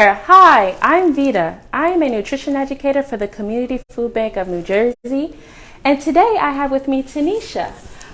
Hi, I'm Vita. I am a nutrition educator for the Community Food Bank of New Jersey. And today I have with me Tanishia,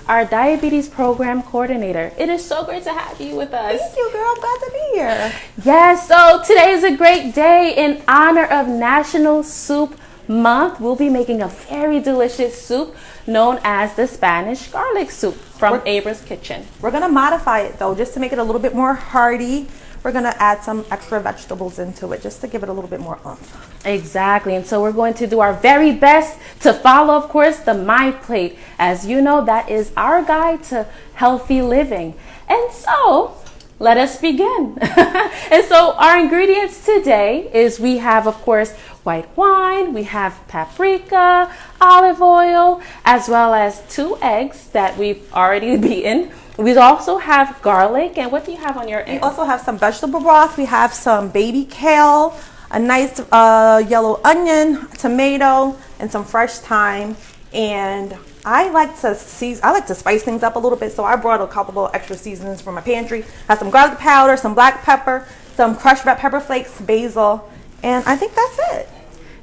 our diabetes program coordinator. It is so great to have you with us. Thank you, girl. Glad to be here. Yes, so today is a great day in honor of National Soup Month. We'll be making a very delicious soup known as the Spanish garlic soup from Abra's Kitchen. We're going to modify it, though, just to make it a little bit more hearty. We're going to add some extra vegetables into it just to give it a little bit more oomph. Exactly. And so we're going to do our very best to follow, of course, the My Plate. As you know, that is our guide to healthy living. And so let us begin. And so our ingredients today is we have, of course, white wine, we have paprika, olive oil, as well as 2 eggs that we've already beaten. We also have garlic, and what do you have on your end? We also have some vegetable broth. We have some baby kale, a nice yellow onion, tomato, and some fresh thyme. And I like to spice things up a little bit, so I brought a couple of extra seasonings from my pantry. I have some garlic powder, some black pepper, some crushed red pepper flakes, basil, and I think that's it.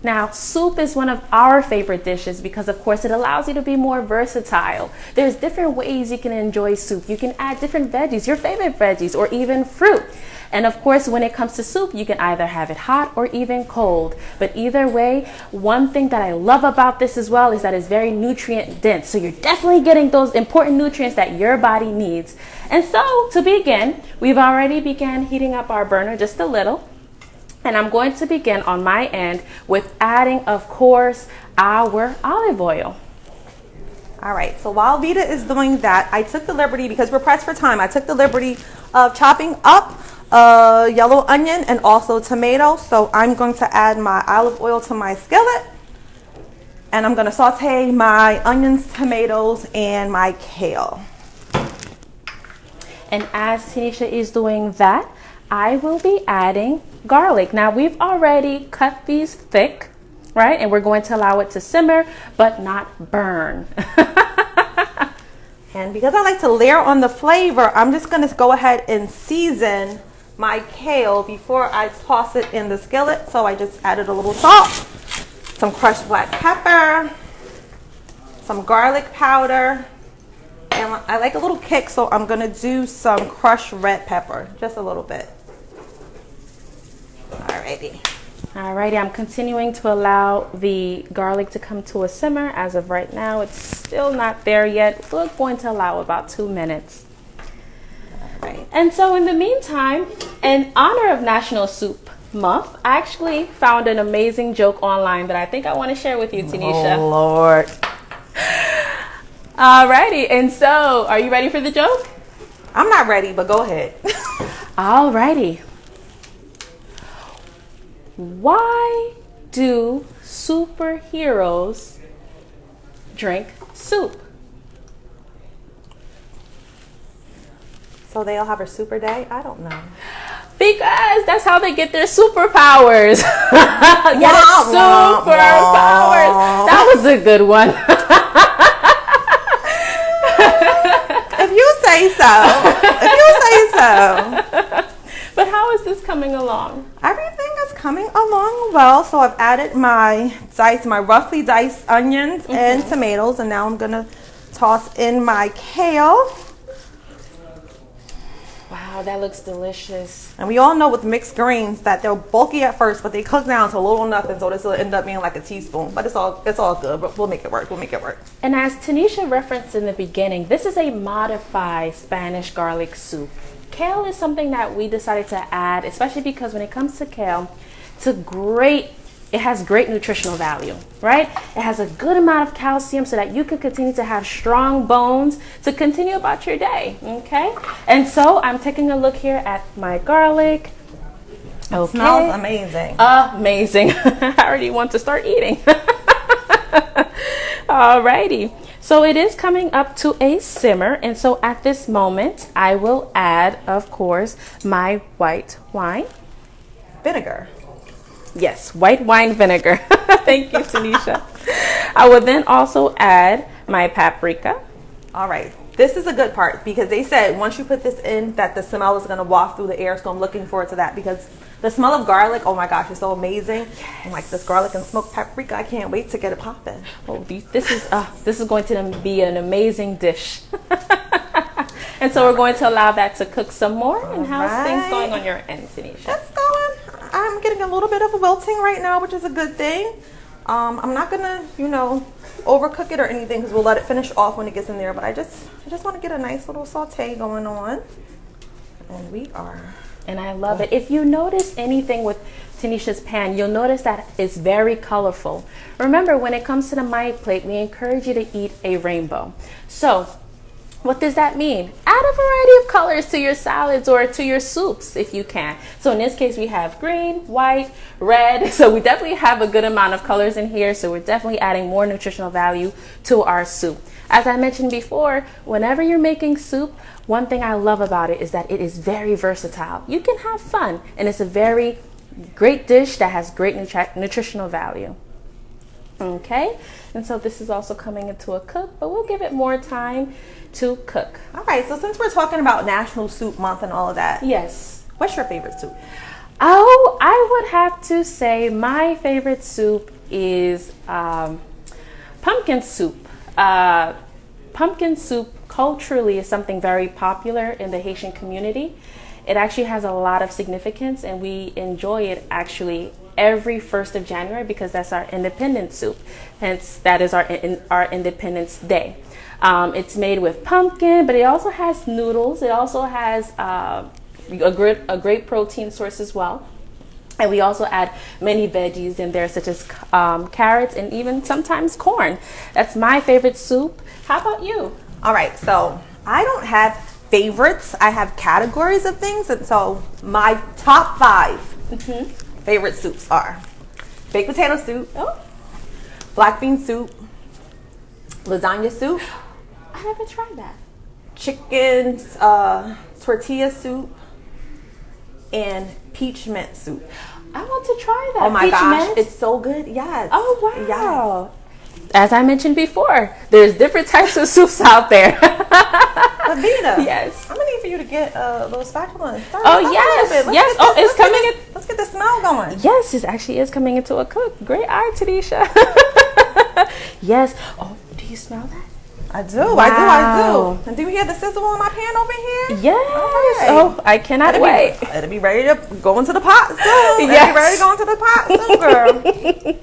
Now, soup is one of our favorite dishes because, of course, it allows you to be more versatile. There's different ways you can enjoy soup. You can add different veggies, your favorite veggies, or even fruit. And of course, when it comes to soup, you can either have it hot or even cold. But either way, one thing that I love about this as well is that it's very nutrient dense. So you're definitely getting those important nutrients that your body needs. And so to begin, we've already began heating up our burner just a little. And I'm going to begin on my end with adding, of course, our olive oil. All right, so while Vita is doing that, I took the liberty, because we're pressed for time, I took the liberty of chopping up yellow onion and also tomato. So I'm going to add my olive oil to my skillet. And I'm going to saute my onions, tomatoes, and my kale. And as Tanishia is doing that, I will be adding garlic. Now we've already cut these thick, right? And we're going to allow it to simmer, but not burn. And because I like to layer on the flavor, I'm just going to go ahead and season my kale before I toss it in the skillet. So I just added a little salt, some crushed black pepper, some garlic powder, and I like a little kick, so I'm going to do some crushed red pepper, just a little bit. Alrighty, I'm continuing to allow the garlic to come to a simmer. As of right now, it's still not there yet. We're going to allow about 2 minutes. Alright. And so in the meantime, in honor of National Soup Month, I actually found an amazing joke online that I think I want to share with you, Tanishia. Oh, Lord. Alrighty, and so are you ready for the joke? I'm not ready, but go ahead. Alrighty. Why do superheroes drink soup? So they'll have a super day? I don't know. Because that's how they get their superpowers. Superpowers. That was a good one. If you say so. But how is this coming along? Everything is coming along well. So I've added my roughly diced onions and tomatoes, and now I'm gonna toss in my kale. Wow, that looks delicious. And we all know with mixed greens that they're bulky at first, but they cook down to a little nothing, so this will end up being like a teaspoon. But it's all good. But we'll make it work. And as Tanishia referenced in the beginning, this is a modified Spanish garlic soup. Kale is something that we decided to add, especially because when it comes to kale, it has great nutritional value, right? It has a good amount of calcium so that you can continue to have strong bones to continue about your day, okay? And so I'm taking a look here at my garlic. Okay. It smells amazing. Amazing. I already want to start eating. Alrighty. So it is coming up to a simmer, and so at this moment, I will add, of course, my white wine. Vinegar. Yes, white wine vinegar. Thank you, Tanishia. I will then also add my paprika. All right. This is a good part because they said once you put this in that the smell is going to waft through the air. So I'm looking forward to that because The smell of garlic, oh my gosh, it's so amazing. Yes. And like this garlic and smoked paprika, I can't wait to get it popping. Oh, this is going to be an amazing dish. And so we're going to allow that to cook some more. And how's things going on your end, Tanisha? It's going. I'm getting a little bit of a wilting right now, which is a good thing. I'm not gonna, overcook it or anything because we'll let it finish off when it gets in there. But I just want to get a nice little saute going on, and we are. And I love it. If you notice anything with Tanisha's pan, you'll notice that it's very colorful. Remember, when it comes to the My Plate, we encourage you to eat a rainbow. So what does that mean? Add a variety of colors to your salads or to your soups if you can. So in this case, we have green, white, red. So we definitely have a good amount of colors in here. So we're definitely adding more nutritional value to our soup. As I mentioned before, whenever you're making soup, one thing I love about it is that it is very versatile. You can have fun, and it's a very great dish that has great nutritional value. Okay, and so this is also coming into a cook, but we'll give it more time to cook. All right, so since we're talking about National Soup Month and all of that, yes, what's your favorite soup? Oh, I would have to say my favorite soup is pumpkin soup. Pumpkin soup culturally is something very popular in the Haitian community. It actually has a lot of significance, and we enjoy it actually every 1st of January because that's our independence soup. Hence, that is our Independence Day. It's made with pumpkin, but it also has noodles. It also has a great protein source as well. And we also add many veggies in there, such as carrots and even sometimes corn. That's my favorite soup. How about you? All right, so I don't have favorites. I have categories of things. And so my top 5 favorite soups are baked potato soup, black bean soup, lasagna soup. I haven't tried that. Chicken tortilla soup, and peach mint soup. I want to try that. Oh my peach gosh, mint? it's so good. Yes. Oh wow. Yes. As I mentioned before, there's different types of soups out there. But Vita, yes, I'm gonna need for you to get a little spatula and stir. Oh yes, yes. Oh, it's coming. Let's get the smell going. Yes, it actually is coming into a cook. Great eye, Tanisha. Yes. Oh, do you smell that? I do. Wow. I do. And do you hear the sizzle on my pan over here? Yes. Right. Oh, I cannot wait. It'll be ready to go into the pot soon. Yes. It'll be ready to go into the pot soon, girl.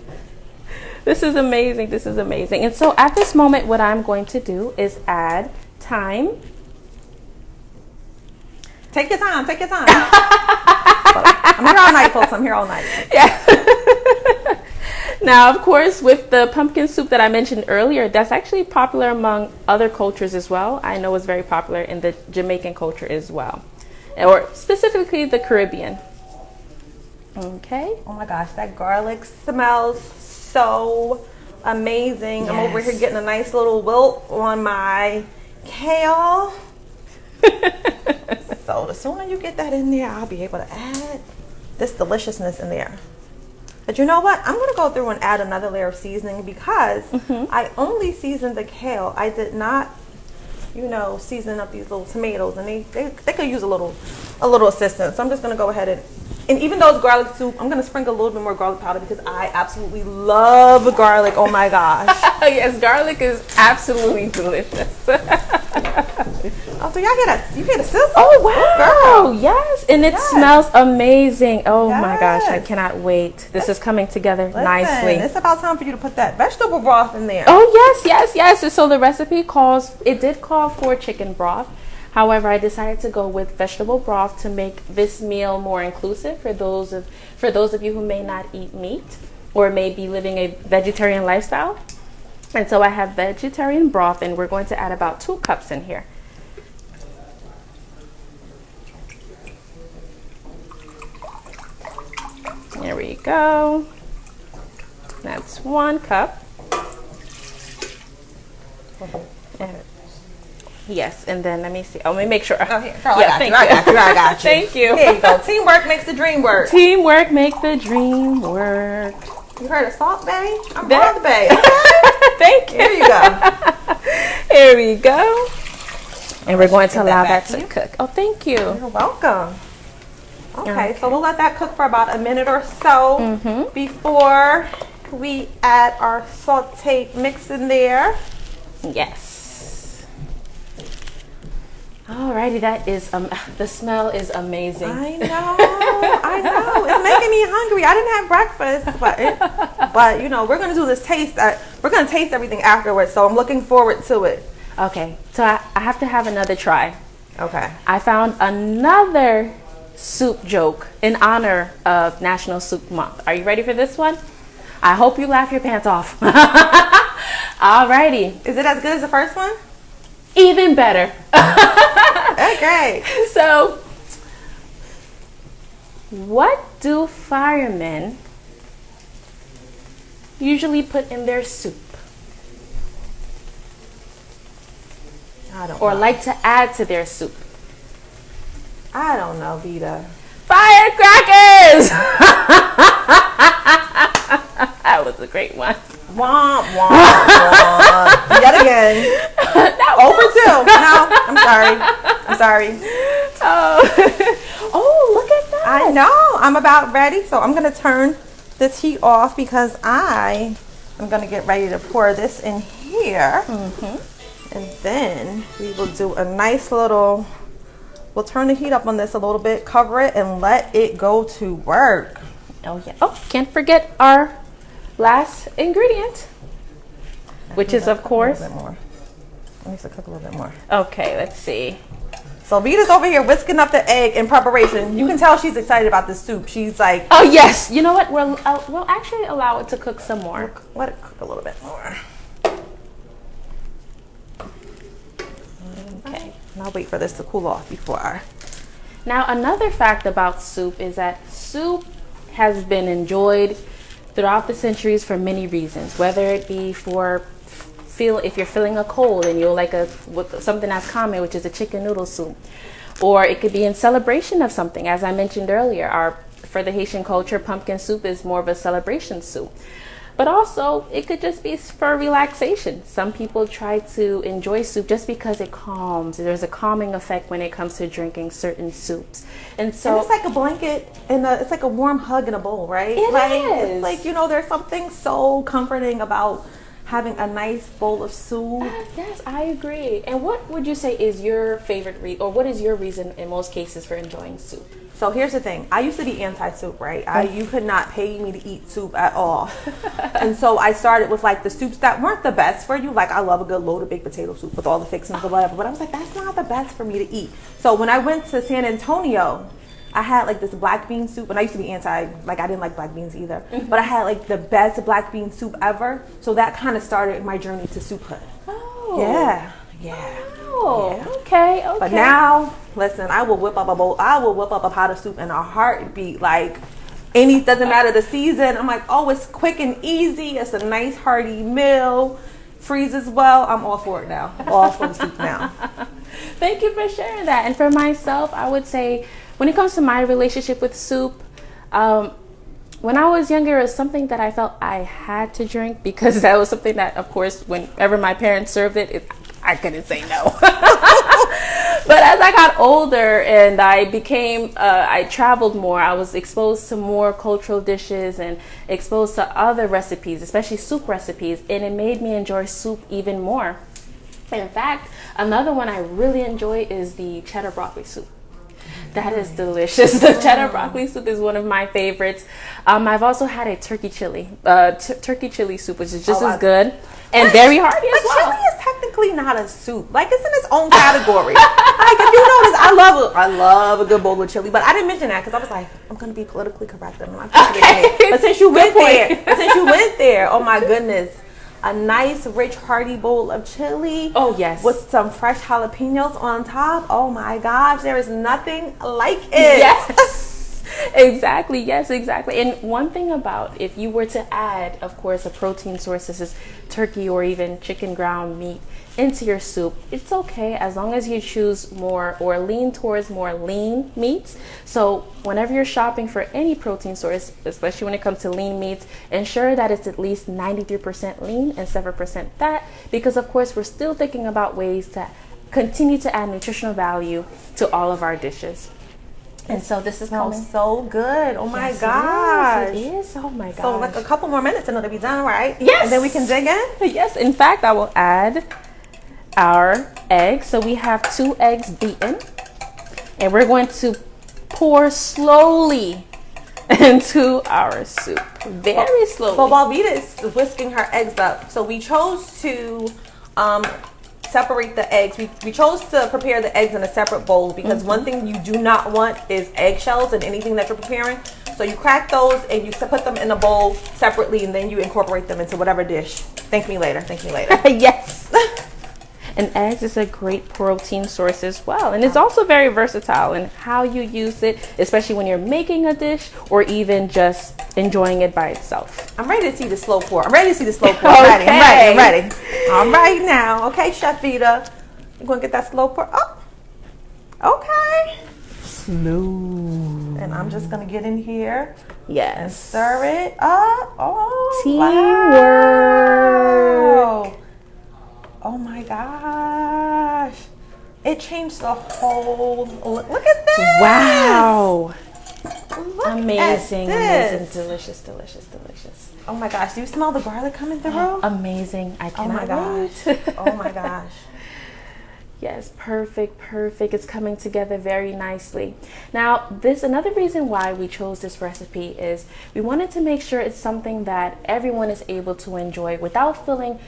This is amazing. This is amazing. And so at this moment, what I'm going to do is add thyme. Take your time. Take your time. I'm here all night, folks. I'm here all night. Yeah. Now, of course, with the pumpkin soup that I mentioned earlier, that's actually popular among other cultures as well. I know it's very popular in the Jamaican culture as well, or specifically the Caribbean. Okay. Oh my gosh, that garlic smells so amazing. Yes. I'm over here getting a nice little wilt on my kale. So the sooner you get that in there, I'll be able to add this deliciousness in there. But you know what? I'm going to go through and add another layer of seasoning because I only seasoned the kale. I did not, season up these little tomatoes, and they could use a little assistance. So I'm just going to go ahead and even though it's garlic soup, I'm going to sprinkle a little bit more garlic powder because I absolutely love garlic. Oh my gosh. Yes, garlic is absolutely delicious. Oh, so y'all hear that? You hear the sizzle? Oh, wow. Girl. Yes. And it smells amazing. Oh, my gosh. I cannot wait. This is coming together nicely. It's about time for you to put that vegetable broth in there. Oh, yes. And so the recipe did call for chicken broth. However, I decided to go with vegetable broth to make this meal more inclusive for those of you who may not eat meat or may be living a vegetarian lifestyle. And so I have vegetarian broth, and we're going to add about 2 cups in here. There we go. That's 1 cup. Yes, and then let me see. Oh, let me make sure. Oh, here. Girl, I got you. Thank you. Here you go. Teamwork makes the dream work. Teamwork make the dream work. You heard of Salt Bay? I'm Brother Bay. Okay? Thank you. Here you go. Here we go. And we're going to allow that to cook. Oh, thank you. You're welcome. Okay, so we'll let that cook for about a minute or so before we add our sauteed mix in there. Yes. Alrighty, that is the smell is amazing. I know. It's making me hungry. I didn't have breakfast, but you know, we're gonna do this taste. We're gonna taste everything afterwards, so I'm looking forward to it. Okay, so I have to have another try. Okay. I found another soup joke in honor of National Soup Month. Are you ready for this one? I hope you laugh your pants off. Alrighty. Is it as good as the first one? Even better. Okay. So, what do firemen usually put in their soup? I don't Or know. like to add to their soup? I don't know, Vita. Firecrackers! That was a great one. Womp, womp, womp. Yet again. Over 2. No, I'm sorry. Oh, look at that. I know. I'm about ready. So I'm going to turn this heat off because I am going to get ready to pour this in here. And then we will do a nice little, we'll turn the heat up on this a little bit, cover it, and let it go to work. Oh, yeah. Oh, can't forget our last ingredient, which is, of course, A little bit more. Let me just cook a little bit more. okay, let's see. So Vita's over here whisking up the egg in preparation. You can tell she's excited about this soup. She's like, Oh, yes. You know what? We'll actually allow it to cook some more. let it cook a little bit more. Okay. And I'll wait for this to cool off before I... Now, another fact about soup is that soup has been enjoyed throughout the centuries for many reasons, whether it be for if you're feeling a cold and you'll like something that's common, which is a chicken noodle soup, or it could be in celebration of something. As I mentioned earlier, for the Haitian culture, pumpkin soup is more of a celebration soup. But also, it could just be for relaxation. Some people try to enjoy soup just because it calms. There's a calming effect when it comes to drinking certain soups. And so it's like a blanket and it's like a warm hug in a bowl, right? It is. It's like, you know, there's something so comforting about having a nice bowl of soup. yes, I agree. And what would you say is your favorite or what is your reason in most cases for enjoying soup? So here's the thing. I used to be anti-soup, right? You could not pay me to eat soup at all. And so I started with like the soups that weren't the best for you. Like I love a good loaded baked potato soup with all the fixings or whatever. But I was like, that's not the best for me to eat. So when I went to San Antonio, I had like this black bean soup. And I used to be I didn't like black beans either. But I had like the best black bean soup ever. So that kind of started my journey to souphood. Oh. Yeah. Oh, okay. But now, listen, I will whip up a bowl. I will whip up a pot of soup in a heartbeat. Like, doesn't matter the season. I'm like, oh, it's quick and easy. It's a nice hearty meal. Freezes well. I'm all for it now. All for the soup now. Thank you for sharing that. And for myself, I would say when it comes to my relationship with soup, when I was younger, it was something that I felt I had to drink because that was something that, of course, whenever my parents served it, I couldn't say no. But as I got older and I traveled more, I was exposed to more cultural dishes and exposed to other recipes, especially soup recipes, and it made me enjoy soup even more. In fact, another one I really enjoy is the cheddar broccoli soup. That is delicious. The cheddar broccoli soup is one of my favorites. I've also had a turkey chili soup, which is just as good and very hearty as well. Chili is technically not a soup. Like it's in its own category. Like if you notice, I love a good bowl of chili. But I didn't mention that because I was like, I'm gonna be politically correct. I'm not putting it in. But since you went there, oh my goodness. A nice, rich, hearty bowl of chili. Oh, yes. With some fresh jalapenos on top. Oh my gosh, there is nothing like it. Yes. Exactly. Yes, exactly. And one thing about if you were to add, of course, a protein source, this is turkey or even chicken ground meat into your soup, it's okay as long as you choose more or lean towards more lean meats. So whenever you're shopping for any protein source, especially when it comes to lean meats, ensure that it's at least 93% lean and 7% fat, because of course we're still thinking about ways to continue to add nutritional value to all of our dishes. And so this is smells coming. so good. Oh my Yes, gosh. it is. Oh my gosh. So like a couple more minutes and it'll be done, right? Yes. And then we can dig in? Yes, in fact, I will add our eggs. So we have 2 eggs beaten. And we're going to pour slowly into our soup. Very slowly. But while Vita is whisking her eggs up, so we chose to separate the eggs. We chose to prepare the eggs in a separate bowl because one thing you do not want is eggshells in anything that you're preparing. So you crack those and you put them in a bowl separately, and then you incorporate them into whatever dish. Thank me later. Thank me later. Yes. And eggs is a great protein source as well. And it's also very versatile in how you use it, especially when you're making a dish or even just enjoying it by itself. I'm ready to see the slow pour. I'm ready. I'm ready. All right now. Okay, Chef Vita. You're going to get that slow pour up. Okay. Slow. And I'm just going to get in here. Yes. Stir it up. Oh, Teamwork. wow. Oh my gosh. It changed the whole look at this. Wow. Look Amazing, at amazing, this. delicious, delicious, delicious. Oh my gosh. Do you smell the garlic coming through? Amazing. I Oh my cannot gosh. wait. Oh my gosh. Yes, perfect, perfect. It's coming together very nicely. Now, another reason why we chose this recipe is we wanted to make sure it's something that everyone is able to enjoy without feeling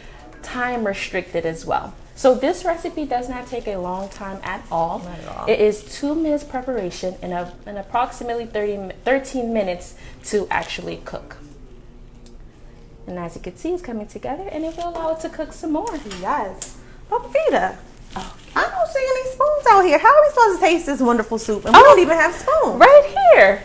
time restricted as well. So this recipe does not take a long time at all. Not at all. It is 2 minutes preparation and approximately 13 minutes to actually cook. And as you can see, it's coming together and it will allow it to cook some more. Yes. But Vita, Oh, I don't see any spoons out here. How are we supposed to taste this wonderful soup? And we don't even have spoons. right here.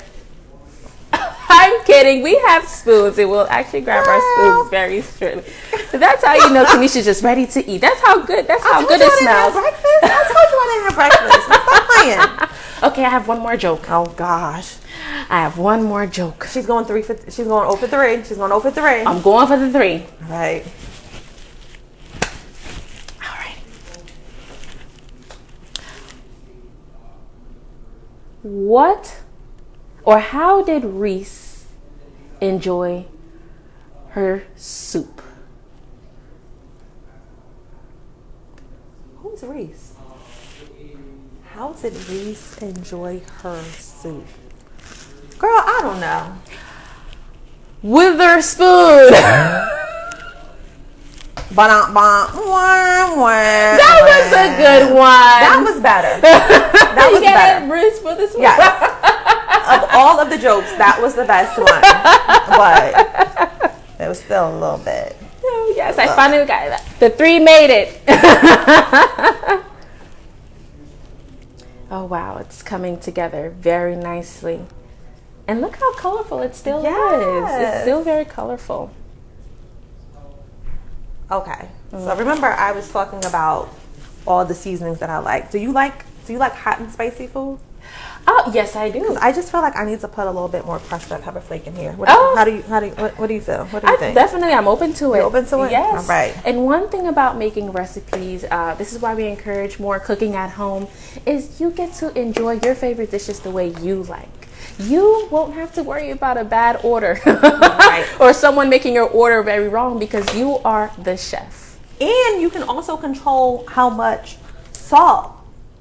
I'm kidding. We have spoons. And we'll actually grab our spoons very shortly. So that's how you know Tanisha's just ready to eat. That's how good. That's how good it smells. Breakfast? I told you I didn't have breakfast. Stop playing. Okay, I have one more joke. Oh gosh. I have one more joke. She's going 0 for 3. She's going 0 for 3. I'm going for the 3. All right. All right. What or how did Reese enjoy her soup? Who's Reese? How did Reese enjoy her soup? Girl, I don't know. With her spoon. That was a good one. That was better. That was better. Reese with the spoon. Yes. Of all of the jokes, that was the best one. But it was still a little bit. Oh, yes, I finally got that. The 3 made it. Oh, wow. It's coming together very nicely. And look how colorful it still is. It's still very colorful. Okay. So remember I was talking about all the seasonings that I like. Do you like hot and spicy food? Oh, yes, I do. I just feel like I need to put a little bit more crushed red pepper flake in here. What do you feel? What do you think? Definitely, I'm open to it. You're open to it? Yes. All right. And one thing about making recipes, this is why we encourage more cooking at home, is you get to enjoy your favorite dishes the way you like. You won't have to worry about a bad order Right. or someone making your order very wrong because you are the chef. And you can also control how much salt,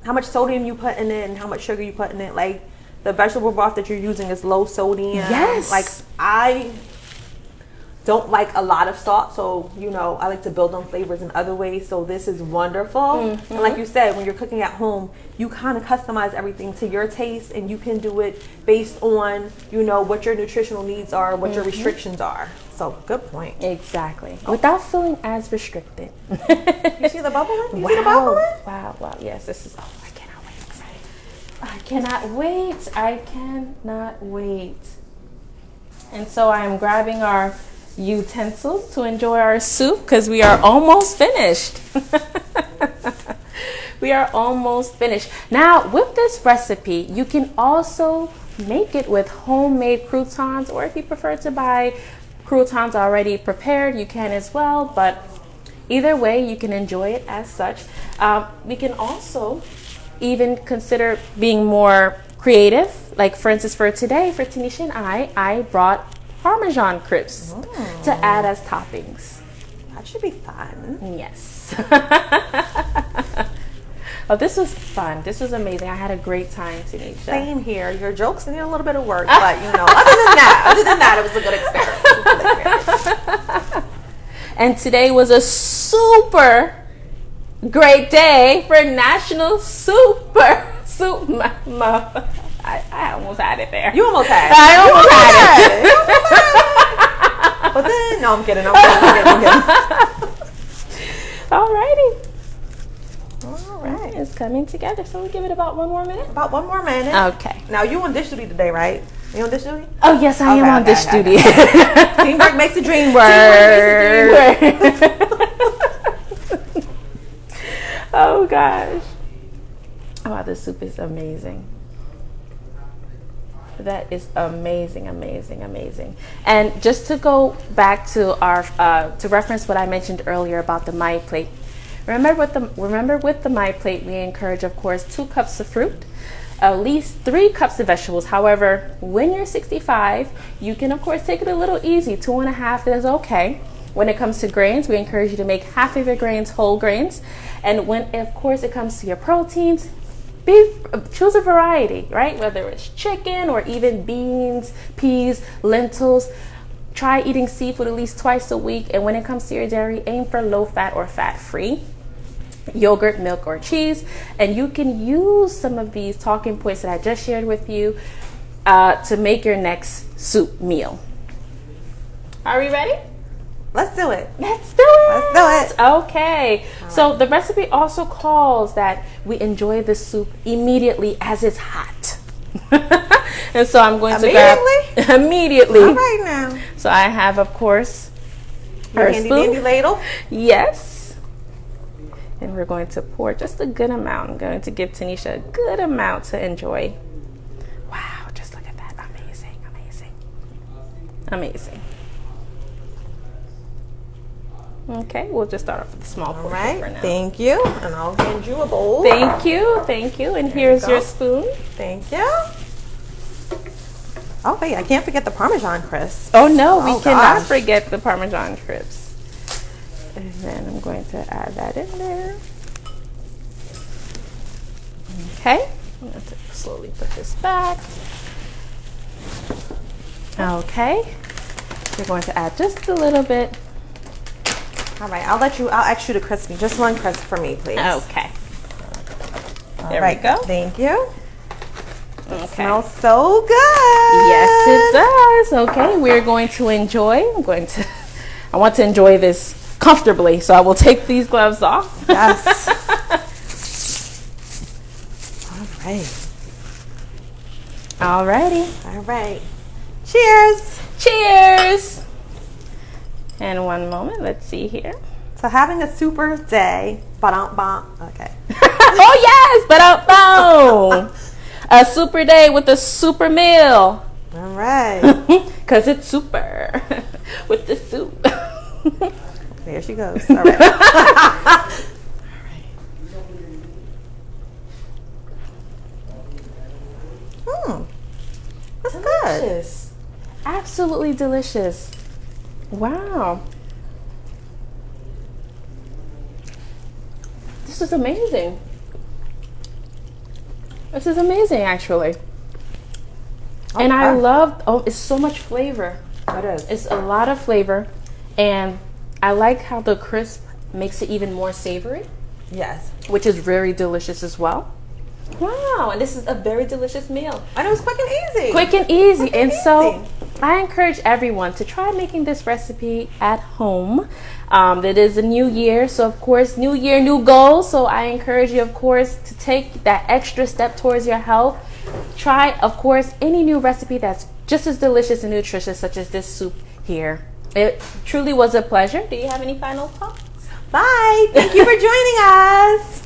how much sodium you put in it, and how much sugar you put in it. Like the vegetable broth that you're using is low sodium. Yes. Like I don't like a lot of salt, so I like to build on flavors in other ways. So this is wonderful. Mm-hmm. And like you said, when you're cooking at home, you kind of customize everything to your taste, and you can do it based on what your nutritional needs are, what your restrictions are. So good point. Exactly. Without feeling as restricted. You see the bubbling? You see the bubbling? Wow. Yes, this is, I cannot wait. I cannot wait. And so I'm grabbing our utensils to enjoy our soup because we are almost finished. We are almost finished. Now, with this recipe, you can also make it with homemade croutons, or if you prefer to buy croutons already prepared, you can as well. But either way, you can enjoy it as such. We can also even consider being more creative Like for instance, for today, for Tanishia and I brought Parmesan crisps to add as toppings. That should be fun. Yes. Oh, this was fun. This was amazing. I had a great time, Tanishia. Same here. Your jokes need a little bit of work, but other than that, it was a good experience. And today was a super great day for National Soup Month. I almost had it there. You almost had it. I almost had it. But then, no, I'm kidding. Alrighty. All right. It's coming together. So we'll give it about 1 more minute. About 1 more minute. Okay. Now, you on dish duty today, right? You on dish duty? Oh, yes, I am on dish duty. Teamwork makes the dream work. Oh, gosh. Wow, this soup is amazing. That is amazing, amazing, amazing. And just to go back to our, to reference what I mentioned earlier about the My Plate. Remember with the My Plate, we encourage, of course, 2 cups of fruit, at least 3 cups of vegetables. However, when you're 65, you can, of course, take it a little easy. 2.5 is okay. When it comes to grains, we encourage you to make half of your grains whole grains. And when, of course, it comes to your proteins, choose a variety, right? Whether it's chicken or even beans, peas, lentils. Try eating seafood at least twice a week. And when it comes to your dairy, aim for low fat or fat free. Yogurt, milk, or cheese. And you can use some of these talking points that I just shared with you to make your next soup meal. Are we ready? Let's do it. Let's do it. Let's do it. Okay. So the recipe also calls that we enjoy the soup immediately as it's hot. And so I'm going to grab immediately. All right now. So I have, of course, your handy dandy ladle. Yes. And we're going to pour just a good amount. I'm going to give Tanishia a good amount to enjoy. Wow, just look at that. Amazing, amazing, amazing. Okay, we'll just start off with the small portion for now. Thank you. And I'll hand you a bowl. Thank you, thank you. And here's your spoon. Thank you. Oh, wait, I can't forget the Parmesan crisps. Oh, no, we cannot forget the Parmesan crisps. And then I'm going to add that in there. Okay, I'm going to slowly put this back. Okay, we're going to add just a little bit. All right, I'll ask you to crisp me. Just 1 crisp for me, please. Okay. There we go. Thank you. Okay. It smells so good. Yes, it does. Okay, we're going to enjoy. I want to enjoy this comfortably, so I will take these gloves off. Yes. All right. Alrighty. All right. Cheers. Cheers. And 1 moment. Let's see here. So having a super day. Okay. Oh yes, ba-dum-bum. A super day with a super meal. All right. Because it's super with the soup. There she goes. All right. That's delicious. Good. Absolutely delicious. Wow. This is amazing. This is amazing, actually. Okay. And I love, it's so much flavor. It is. It's a lot of flavor. And I like how the crisp makes it even more savory. Yes. Which is very delicious as well. Wow, and this is a very delicious meal. And it was quick and easy. Quick and easy. So I encourage everyone to try making this recipe at home. It is a new year, so of course, new year, new goals. So I encourage you, of course, to take that extra step towards your health. Try, of course, any new recipe that's just as delicious and nutritious, such as this soup here. It truly was a pleasure. Do you have any final thoughts? Bye. Thank you for joining us.